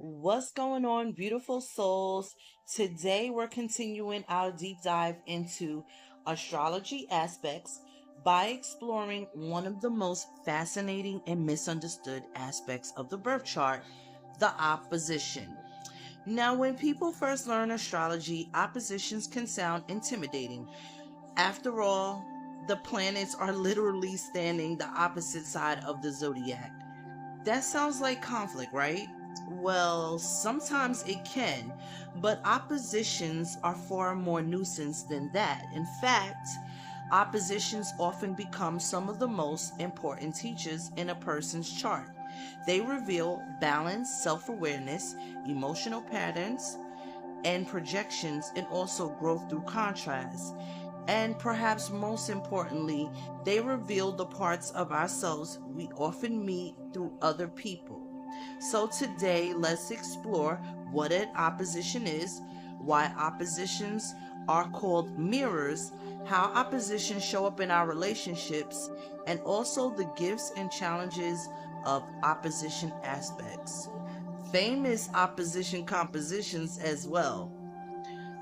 What's going on, beautiful souls? Today we're continuing our deep dive into astrology aspects by exploring one of the most fascinating and misunderstood aspects of the birth chart, the opposition. Now, when people first learn astrology, oppositions can sound intimidating. After all, the planets are literally standing the opposite side of the zodiac. That sounds like conflict, right? Well, sometimes it can, but oppositions are far more nuisance than that. In fact, oppositions often become some of the most important teachers in a person's chart. They reveal balance, self awareness, emotional patterns, and projections, and also growth through contrast. And perhaps most importantly, they reveal the parts of ourselves we often meet through other people. So today, let's explore what an opposition is, why oppositions are called mirrors, how oppositions show up in our relationships, and also the gifts and challenges of opposition aspects. Famous opposition compositions as well,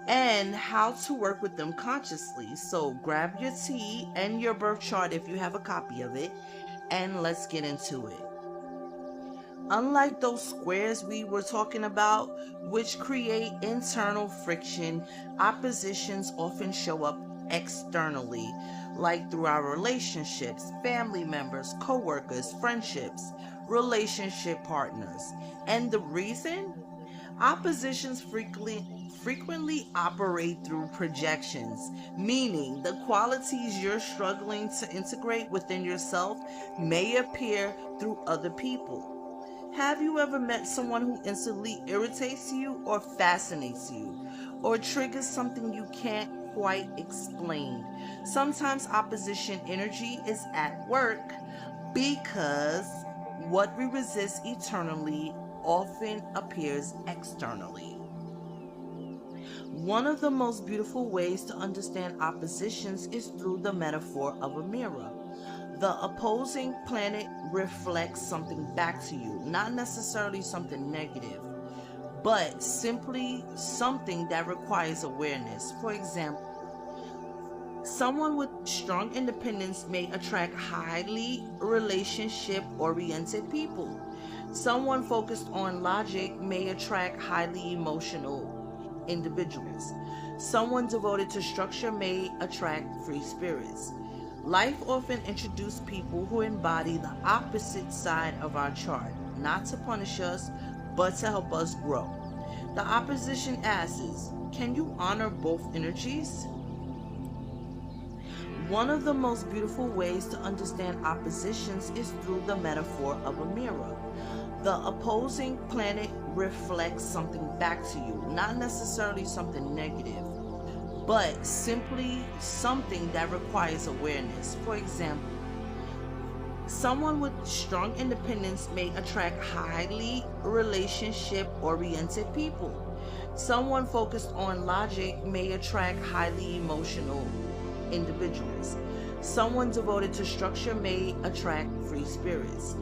and how to work with them consciously. So grab your tea and your birth chart if you have a copy of it, and let's get into it. Unlike those squares we were talking about, which create internal friction, oppositions often show up externally, like through our relationships, family members, co-workers, friendships, relationship partners. And the reason? Oppositions frequently operate through projections, meaning the qualities you're struggling to integrate within yourself may appear through other people. Have you ever met someone who instantly irritates you or fascinates you, or triggers something you can't quite explain? Sometimes opposition energy is at work because what we resist eternally often appears externally. One of the most beautiful ways to understand oppositions is through the metaphor of a mirror. The opposing planet reflects something back to you, not necessarily something negative, but simply something that requires awareness. For example, someone with strong independence may attract highly relationship oriented people. Someone focused on logic may attract highly emotional individuals. Someone devoted to structure may attract free spirits. Life often introduces people who embody the opposite side of our chart, not to punish us, but to help us grow. The opposition asks, can you honor both energies? One of the most beautiful ways to understand oppositions is through the metaphor of a mirror. The opposing planet reflects something back to you, not necessarily something negative, but simply something that requires awareness. For example, someone with strong independence may attract highly relationship oriented people. Someone focused on logic may attract highly emotional individuals. Someone devoted to structure may attract free spirits.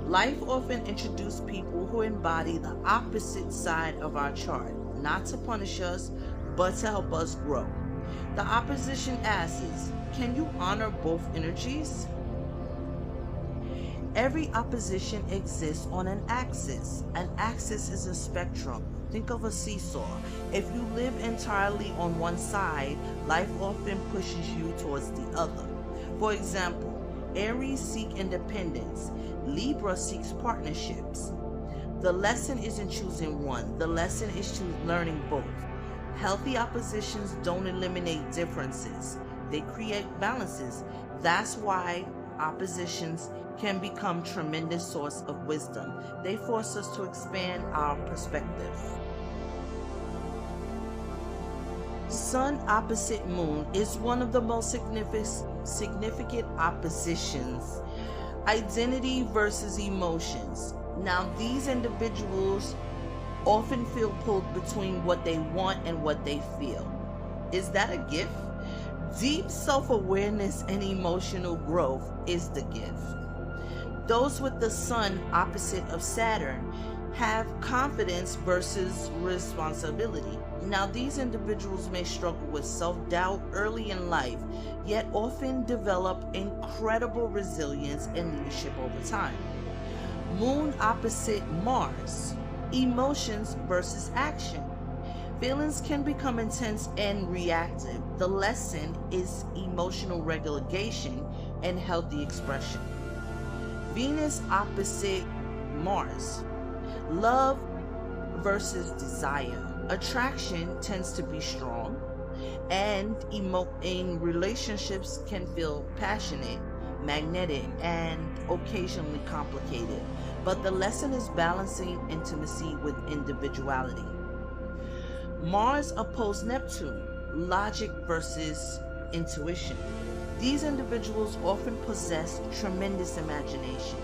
Life often introduces people who embody the opposite side of our chart, not to punish us, but to help us grow. The opposition asks, can you honor both energies? Every opposition exists on an axis. An axis is a spectrum. Think of a seesaw. If you live entirely on one side, life often pushes you towards the other. For example, Aries seeks independence. Libra seeks partnerships. The lesson isn't choosing one. The lesson is learning both. Healthy oppositions don't eliminate differences. They create balances. That's why oppositions can become tremendous source of wisdom. They force us to expand our perspective. Sun opposite Moon is one of the most significant oppositions. Identity versus emotions. Now, these individuals often feel pulled between what they want and what they feel. Is that a gift? Deep self-awareness and emotional growth is the gift. Those with the sun opposite of Saturn have confidence versus responsibility. Now, these individuals may struggle with self-doubt early in life, yet often develop incredible resilience and leadership over time. Moon opposite Mars, emotions versus action. Feelings can become intense and reactive. The lesson is emotional regulation and healthy expression. Venus opposite Mars, love versus desire. Attraction tends to be strong, and in relationships can feel passionate, magnetic, and occasionally complicated. But the lesson is balancing intimacy with individuality. Mars opposed Neptune, logic versus intuition. These individuals often possess tremendous imagination.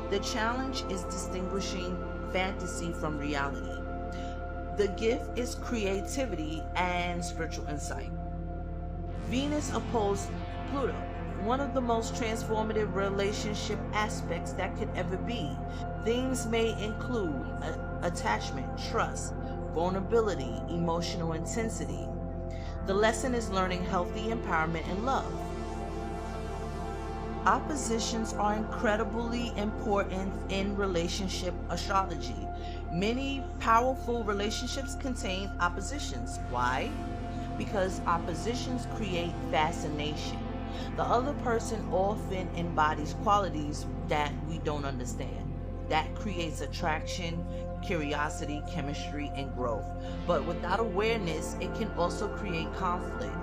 The challenge is distinguishing fantasy from reality. The gift is creativity and spiritual insight. Venus opposed Pluto, one of the most transformative relationship aspects that could ever be. Things may include attachment, trust, vulnerability, emotional intensity. The lesson is learning healthy empowerment and love. Oppositions are incredibly important in relationship astrology. Many powerful relationships contain oppositions. Why? Because oppositions create fascination. The other person often embodies qualities that we don't understand. That creates attraction, curiosity, chemistry, and growth. But without awareness, it can also create conflict.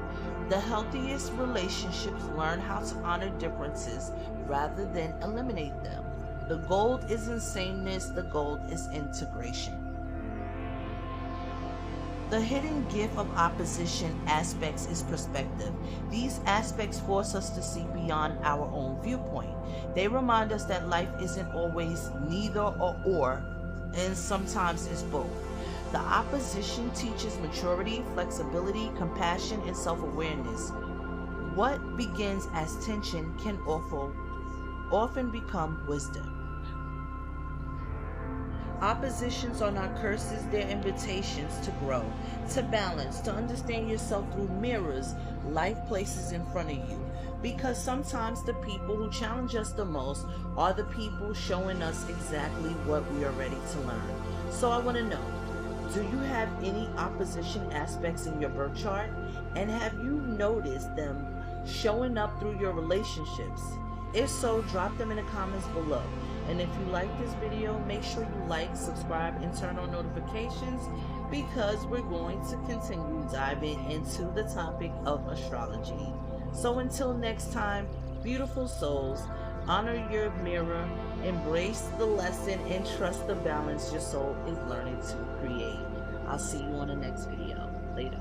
The healthiest relationships learn how to honor differences rather than eliminate them. The goal isn't sameness, the goal is integration. The hidden gift of opposition aspects is perspective. These aspects force us to see beyond our own viewpoint. They remind us that life isn't always neither or, and sometimes it's both. The opposition teaches maturity, flexibility, compassion, and self-awareness. What begins as tension can often become wisdom. Oppositions are not curses, they're invitations to grow, to balance, to understand yourself through mirrors life places in front of you. Because sometimes the people who challenge us the most are the people showing us exactly what we are ready to learn. So I want to know, do you have any opposition aspects in your birth chart? And have you noticed them showing up through your relationships? If so, drop them in the comments below. And if you like this video, make sure you like, subscribe, and turn on notifications, because we're going to continue diving into the topic of astrology. So until next time, beautiful souls, honor your mirror, embrace the lesson, and trust the balance your soul is learning to create. I'll see you on the next video. Later.